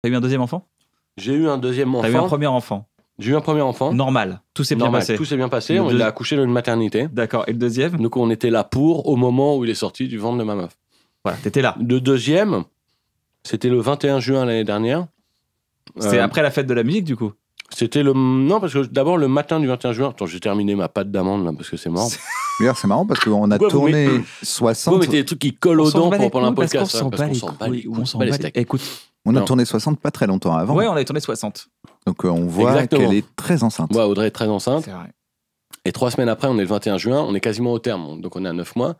T'as eu un deuxième enfant? J'ai eu un deuxième enfant. T'as eu un premier enfant? J'ai eu un premier enfant. Normal. Tout s'est bien passé. Tout s'est bien passé. On l'a accouché dans une maternité. D'accord. Et le deuxième? Donc on était là au moment où il est sorti du ventre de ma meuf. Voilà, t'étais là. Le deuxième, c'était le 21 juin l'année dernière. C'était après la fête de la musique, du coup? C'était le... Non, parce que d'abord, le matin du 21 juin... Attends, j'ai terminé ma pâte d'amande, là, parce que c'est mort. D'ailleurs, c'est marrant, parce qu'on a tourné 60... Vous mettez des trucs qui collent aux dents pendant un podcast. Parce qu'on s'en bat les couilles. Écoute... On a tourné 60 pas très longtemps avant. Ouais, on a tourné 60. Donc on voit qu'elle est très enceinte. Ouais, Audrey est très enceinte. C'est vrai. Et 3 semaines après, on est le 21 juin, on est quasiment au terme. Donc on est à 9 mois.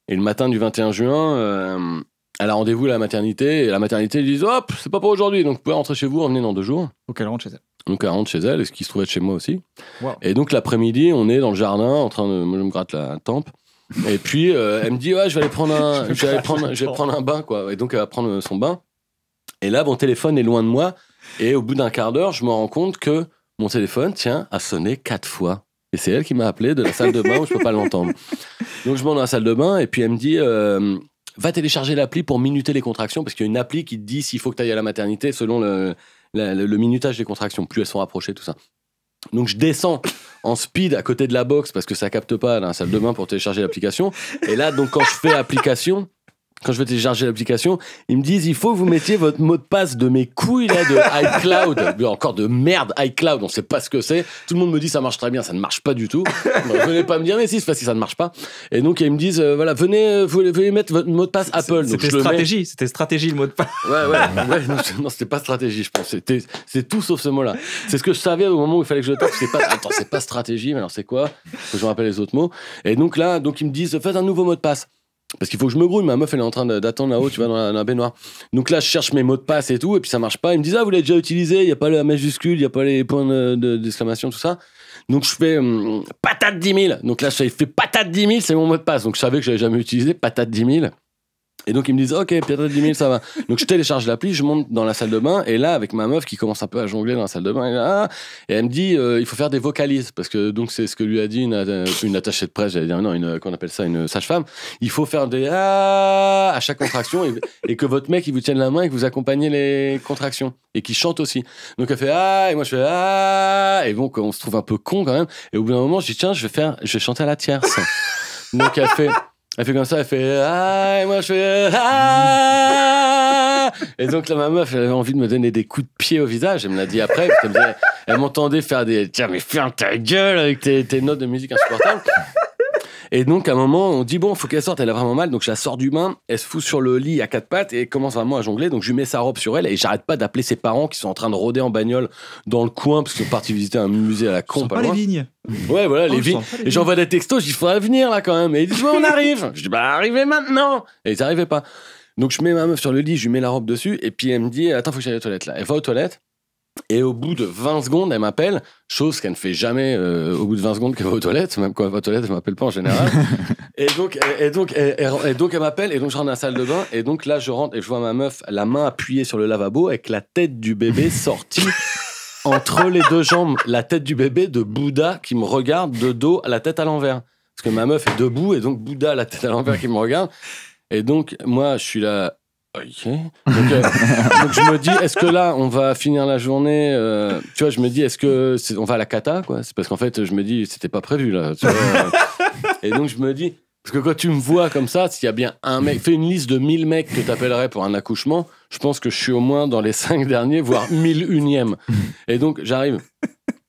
Et le matin du 21 juin, elle a rendez-vous à la maternité. Et la maternité, ils disent hop, c'est pas pour aujourd'hui. Donc vous pouvez rentrer chez vous, revenez dans 2 jours. Faut qu'elle rentre chez elle. Donc elle rentre chez elle, ce qui se trouvait chez moi aussi. Wow. Et donc l'après-midi, on est dans le jardin en train de... Moi, je me gratte la tempe. Et puis elle me dit ouais, je vais aller prendre un bain, quoi. Et donc elle va prendre son bain. Et là, mon téléphone est loin de moi. Et au bout d'un quart d'heure, je me rends compte que mon téléphone, a sonné 4 fois. Et c'est elle qui m'a appelé de la salle de bain où je peux pas l'entendre. Donc je monte dans la salle de bain et puis elle me dit va télécharger l'appli pour minuter les contractions, parce qu'il y a une appli qui te dit s'il faut que tu ailles à la maternité selon le minutage des contractions. Plus elles sont rapprochées, tout ça. Donc je descends en speed à côté de la box parce que ça capte pas dans la salle de bain pour télécharger l'application. Et là, donc quand je fais application... Quand je vais télécharger l'application, ils me disent il faut que vous mettiez votre mot de passe de mes couilles là de iCloud. Encore de merde iCloud, on sait pas ce que c'est. Tout le monde me dit ça marche très bien, ça ne marche pas du tout. Venez pas me dire mais si, c'est parce que ça ne marche pas. Et donc ils me disent voilà, venez mettre votre mot de passe Apple. C'était stratégie, c'était stratégie le mot de passe. Ouais, non, c'était pas stratégie, je pense. C'est tout sauf ce mot-là. C'est ce que je savais au moment où il fallait que je le tape. C'est pas stratégie, mais alors c'est quoi? Faut que je me rappelle les autres mots. Et donc là, ils me disent faites un nouveau mot de passe. Parce qu'il faut que je me grouille, ma meuf elle est en train d'attendre là-haut, tu vois, dans la baignoire. Donc là je cherche mes mots de passe et tout, et puis ça marche pas. Ils me disent vous l'avez déjà utilisé, il n'y a pas la majuscule, il n'y a pas les points d'exclamation, tout ça. Donc je fais patate 10 000. Donc là je fais patate 10 000, c'est mon mot de passe. Donc je savais que j'avais jamais utilisé patate 10 000. Et donc ils me disent ok, patate 10 000 ça va. Donc je télécharge l'appli, je monte dans la salle de bain, et là avec ma meuf qui commence un peu à jongler dans la salle de bain, et elle me dit il faut faire des vocalises, parce que donc c'est ce que lui a dit une attachée de presse, j'allais dire non, qu'on appelle ça une sage-femme. Il faut faire des à chaque contraction, et que votre mec il vous tienne la main et que vous accompagnez les contractions et qu'il chante aussi. Donc elle fait et moi je fais et donc on se trouve un peu con quand même, et au bout d'un moment je dis tiens je vais chanter à la tierce. Donc elle fait comme ça, elle fait et moi je fais et donc là ma meuf elle avait envie de me donner des coups de pied au visage. Elle me l'a dit après parce elle m'entendait faire des tiens mais ferme ta gueule avec tes notes de musique insupportables. Et donc à un moment on dit bon faut qu'elle sorte, elle a vraiment mal, donc je la sors du bain, elle se fout sur le lit à 4 pattes et commence vraiment à jongler. Donc je lui mets sa robe sur elle et j'arrête pas d'appeler ses parents qui sont en train de rôder en bagnole dans le coin parce qu'ils sont partis visiter un musée à la con pas loin. Les vignes. Ouais voilà les vignes. Et j'envoie des textos, je dis faudrait venir là quand même, et ils disent ouais on arrive. Je dis arrivez maintenant, et ils n'arrivaient pas. Donc je mets ma meuf sur le lit, je lui mets la robe dessus et puis elle me dit attends faut que j'aille aux toilettes là. Elle va aux toilettes. Et au bout de 20 secondes, elle m'appelle, chose qu'elle ne fait jamais au bout de 20 secondes qu'elle va aux toilettes, même quand elle va aux toilettes, elle ne m'appelle pas en général. et donc elle m'appelle, et donc je rentre dans la salle de bain, et donc là je rentre et je vois ma meuf, la main appuyée sur le lavabo, avec la tête du bébé sortie entre les 2 jambes, la tête du bébé de Bouddha qui me regarde de dos, la tête à l'envers. Parce que ma meuf est debout, et donc Bouddha, la tête à l'envers qui me regarde. Et donc moi je suis là... Ok. Donc je me dis, est-ce que là, on va finir la journée tu vois, je me dis, est-ce que on va à la cata, quoi? C'est parce qu'en fait, je me dis, c'était pas prévu, là. Tu vois, et donc, je me dis, parce que quand tu me vois comme ça, s'il y a bien un mec, fais une liste de 1000 mecs que t'appellerais pour un accouchement, je pense que je suis au moins dans les 5 derniers, voire 1001e. Et donc, j'arrive.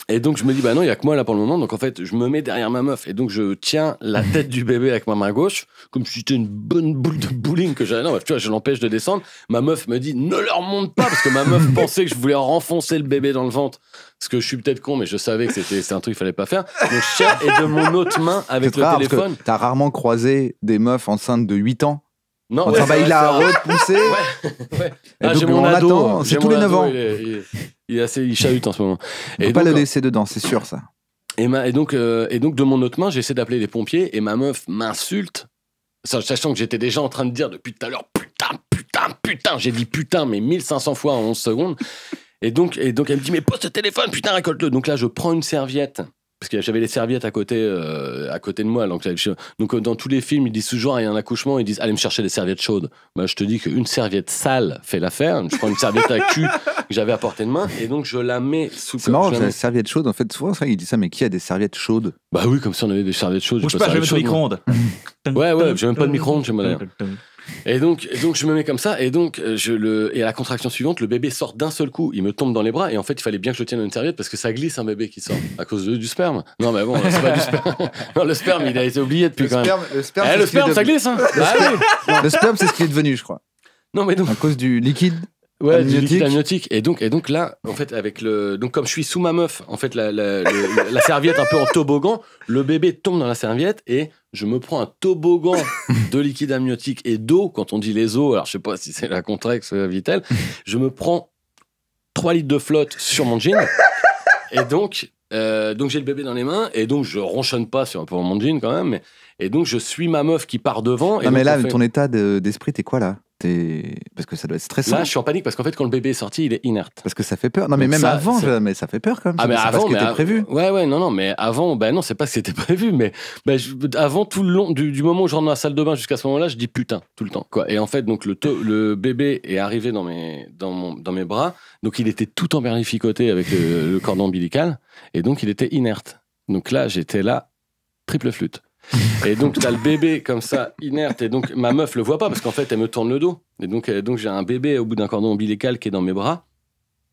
Et donc, je me dis, bah non, il y a que moi là pour le moment. Donc, en fait, je me mets derrière ma meuf. Et donc, je tiens la tête du bébé avec ma main gauche, comme si c'était une bonne boule de bowling que j'avais. Non, tu vois, je l'empêche de descendre. Ma meuf me dit, ne leur monte pas, parce que ma meuf pensait que je voulais renfoncer le bébé dans le ventre. Parce que je suis peut-être con, mais je savais que c'est un truc qu'il fallait pas faire. Donc, je tiens, et de mon autre main, avec le téléphone. T'as rarement croisé des meufs enceintes de 8 ans. Non, il a repoussé. Ouais. J'ai mon ado. C'est tous les 9 ans. Il chahute en ce moment. On peut pas le laisser dedans, c'est sûr, ça. Et donc, de mon autre main, j'essaie d'appeler les pompiers, et ma meuf m'insulte, sachant que j'étais déjà en train de dire depuis tout à l'heure, putain. J'ai dit putain, mais 1500 fois en 11 secondes. Et donc, elle me dit, mais pose ce téléphone, putain, récolte-le. Donc là, je prends une serviette parce que j'avais les serviettes à côté de moi. Donc dans tous les films, ils disent toujours, il y a un accouchement, ils disent allez me chercher des serviettes chaudes. Moi, je te dis qu'une serviette sale fait l'affaire. Je prends une serviette à cul que j'avais à portée de main et donc je la mets sous. C'est marrant, la serviette chaude. En fait, souvent, c'est vrai qu'il dit ça, mais qui a des serviettes chaudes? Bah oui, comme si on avait des serviettes chaudes. Bouge pas, je vais mettre au micro-ondes. Ouais, j'ai même pas de micro-ondes chez moi d'ailleurs. Et donc je me mets comme ça et donc et à la contraction suivante le bébé sort d'un seul coup, il me tombe dans les bras et en fait il fallait bien que je tienne une serviette parce que ça glisse un bébé qui sort à cause du sperme. Non mais bon, c'est pas du sperme. Non, le sperme il a été oublié depuis quand même. Le sperme ça glisse hein. Le sperme c'est ce qui est devenu je crois. Non mais donc à cause du liquide. Ouais, du liquide amniotique. Et donc là, en fait, donc comme je suis sous ma meuf, en fait, la serviette un peu en toboggan, le bébé tombe dans la serviette et je me prends un toboggan de liquide amniotique et d'eau. Quand on dit les eaux, alors je sais pas si c'est la Contrex ou la Vittel, je me prends 3 litres de flotte sur mon jean. Et donc j'ai le bébé dans les mains et donc je ronchonne pas pour mon jean quand même. Et donc je suis ma meuf qui part devant. Non mais là, ton état d'esprit, t'es quoi là? Parce que ça doit être stressant. Là, je suis en panique parce qu'en fait, quand le bébé est sorti, il est inerte. Parce que ça fait peur. Non, mais donc même ça, avant, mais ça fait peur quand même. Ah, mais avant, pas ce qui était prévu. Ouais, non, mais avant, non, c'est pas ce qui était prévu. Mais avant, tout le long, du moment où je rentre dans la salle de bain jusqu'à ce moment-là, je dis putain, tout le temps. Quoi. Et en fait, donc le bébé est arrivé dans mes bras. Donc, il était tout emberlificoté avec le cordon ombilical. Et donc, il était inerte. Donc là, j'étais là, triple flûte. Et donc t'as le bébé comme ça inerte et donc ma meuf le voit pas parce qu'en fait elle me tourne le dos et donc j'ai un bébé au bout d'un cordon ombilical qui est dans mes bras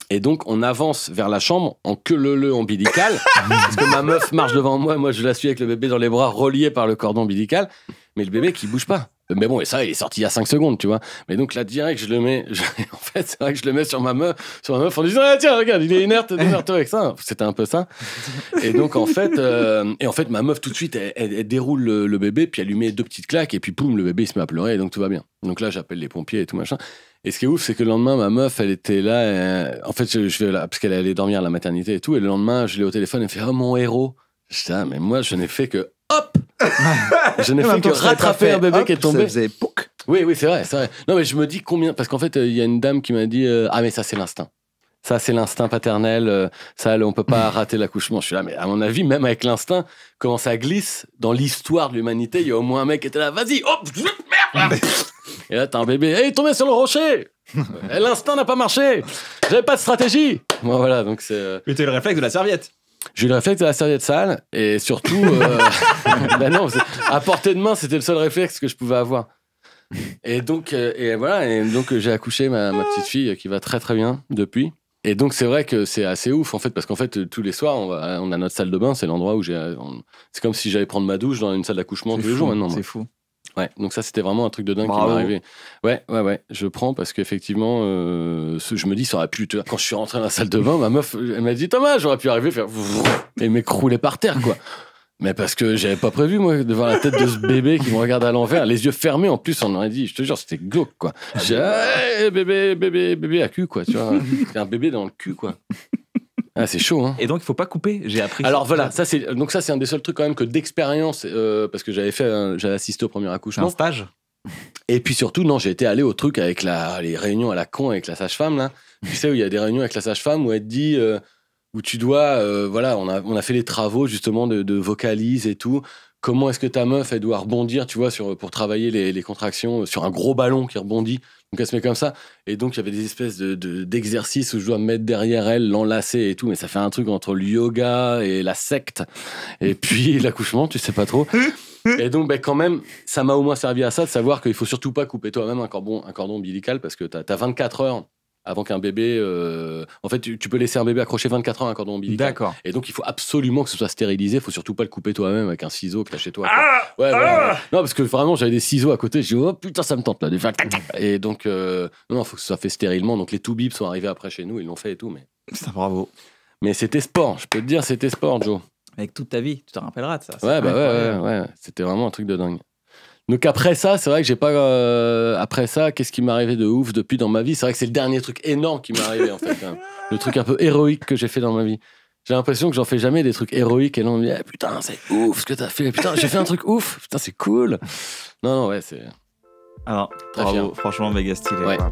et donc on avance vers la chambre en queue leu ombilical parce que ma meuf marche devant moi je la suis avec le bébé dans les bras relié par le cordon ombilical mais le bébé qui bouge pas. Mais bon, et ça, il est sorti il y a 5 secondes, tu vois. Mais donc là, direct, je le mets. En fait, c'est vrai que je le mets sur ma meuf en disant ah, tiens, regarde, il est inerte, démerde-toi avec ça. C'était un peu ça. Et donc, en fait, ma meuf, tout de suite, elle déroule le bébé, puis elle lui met 2 petites claques, et puis poum, le bébé, il se met à pleurer, et donc tout va bien. Donc là, j'appelle les pompiers et tout machin. Et ce qui est ouf, c'est que le lendemain, ma meuf, elle était là. En fait, je vais là, parce qu'elle allait dormir à la maternité et tout. Et le lendemain, je l'ai au téléphone, elle fait oh, mon héros. Je dis, ah, mais moi, je n'ai fait que hop! Je n'ai fait que rattraper un bébé qui est tombé. Ça faisait pouc. Oui, c'est vrai. Non, mais je me dis combien. Parce qu'en fait, il y a une dame qui m'a dit ah, mais ça, c'est l'instinct. Ça, c'est l'instinct paternel. Ça, on peut pas rater l'accouchement. Je suis là, mais à mon avis, même avec l'instinct, comment ça glisse dans l'histoire de l'humanité, il y a au moins un mec qui était là, vas-y, hop, merde! Et là, t'as un bébé, il est tombé sur le rocher! Et l'instinct n'a pas marché! J'avais pas de stratégie! Bon, voilà, donc c'est. Mais t'as eu le réflexe de la serviette. J'ai eu le réflexe de la serviette sale et surtout, non, à portée de main, c'était le seul réflexe que je pouvais avoir. Et donc, j'ai accouché ma petite fille qui va très très bien depuis. Et donc c'est vrai que c'est assez ouf en fait parce qu'en fait tous les soirs on a notre salle de bain, c'est l'endroit où c'est comme si j'allais prendre ma douche dans une salle d'accouchement tous les jours maintenant. C'est fou. Ouais, donc ça c'était vraiment un truc de dingue qui m'est arrivé. Ouais, je prends parce qu'effectivement, je me dis ça aurait pu. Quand je suis rentré dans la salle de bain, ma meuf, elle m'a dit Thomas, j'aurais pu arriver faire et m'écrouler par terre quoi. Mais parce que j'avais pas prévu moi de voir la tête de ce bébé qui me regarde à l'envers, les yeux fermés en plus, on aurait dit, je te jure, c'était glauque quoi. J'ai bébé à cul quoi, tu vois, un bébé dans le cul quoi. Ah, c'est chaud, hein. Et donc, il faut pas couper. J'ai appris. Alors voilà, ça c'est un des seuls trucs quand même que d'expérience, parce que j'avais assisté au premier accouchement. Un stage. Et puis surtout, non, j'ai été allé au truc avec les réunions à la con avec la sage-femme là. Tu sais où il y a des réunions avec la sage-femme où elle te dit, où tu dois, voilà, on a fait les travaux justement de vocalise et tout. Comment est-ce que ta meuf elle doit rebondir, tu vois, pour travailler les contractions sur un gros ballon qui rebondit. Donc elle se met comme ça. Et donc il y avait des espèces d'exercices où je dois me mettre derrière elle, l'enlacer et tout. Mais ça fait un truc entre le yoga et la secte. Et puis l'accouchement, tu sais pas trop. Et donc quand même, ça m'a au moins servi à ça, de savoir qu'il faut surtout pas couper toi-même un cordon ombilical parce que t'as 24 heures avant qu'un bébé... En fait, tu peux laisser un bébé accrocher 24 heures à un cordon ombilical. D'accord. Et donc, il faut absolument que ce soit stérilisé. Il faut surtout pas le couper toi-même avec un ciseau que t'as chez toi. Ouais. Non, parce que vraiment, j'avais des ciseaux à côté. Je dis, oh putain, ça me tente là. Et donc, non, il faut que ce soit fait stérilement. Donc, les toubibs sont arrivés après chez nous. Ils l'ont fait et tout. Mais... Putain, bravo. Mais c'était sport. Je peux te dire, c'était sport, Joe. Avec toute ta vie. Tu te rappelleras de ça. Ouais. C'était vraiment un truc de dingue. Donc après ça, c'est vrai que j'ai pas... après ça, qu'est-ce qui m'est arrivé de ouf depuis dans ma vie? C'est vrai que c'est le dernier truc énorme qui m'est arrivé, en fait. Hein. Le truc un peu héroïque que j'ai fait dans ma vie. J'ai l'impression que j'en fais jamais des trucs héroïques et là on me dit putain, c'est ouf ce que t'as fait. Putain, j'ai fait un truc ouf. Putain, c'est cool. Non, ouais, c'est... Alors, bravo, franchement, méga stylé. Ouais. Quoi.